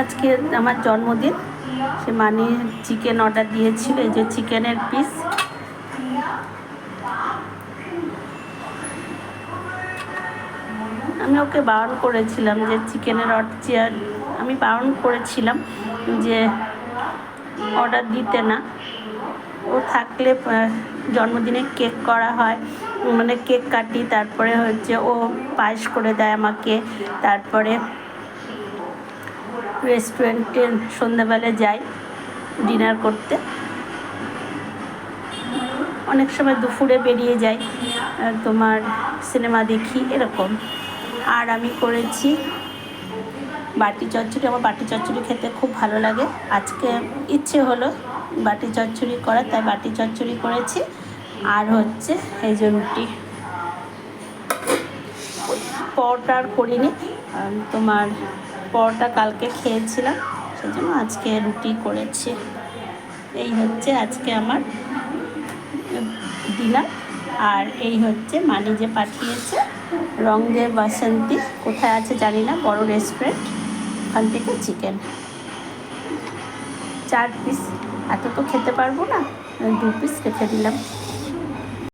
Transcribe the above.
আজকে আমার জন্মদিন, সে মানি চিকেন অর্ডার দিয়েছিল। এই যে চিকেনের পিস, আমি ওকে বারণ করেছিলাম যে চিকেনের আমি বারণ করেছিলাম যে অর্ডার দিতে না। ও থাকলে জন্মদিনে কেক করা হয়, মানে কেক কাটি, তারপরে হচ্ছে ও পায়েস করে দেয় আমাকে, তারপরে রেস্টুরেন্টে সন্ধ্যাবেলা যাই ডিনার করতে, অনেক সময় দুপুরে বেরিয়ে যাই তোমার সিনেমা দেখি এরকম। আর আমি করেছি বাটি চচ্চড়ি। আমার বাটি চচ্চড়ি খেতে খুব ভালো লাগে। আজকে ইচ্ছে হলো বাটি চচ্চড়ি করা, তাই বাটি চচ্চড়ি করেছি। আর হচ্ছে এই যে রুটি, পরোটা আর করিনি, তোমার পরোটা কালকে খেয়েছিলাম, সেই জন্য আজকে রুটি করেছি। এই হচ্ছে আজকে আমার ডিনার। আর এই হচ্ছে মানি যে পাঠিয়েছে রঙে বাসন্তী, কোথায় আছে জানি না, বড় রেস্টুরেন্ট, ওখান থেকে চিকেন 4 পিস। এত তো খেতে পারবো না, 2 পিস রেখে দিলাম।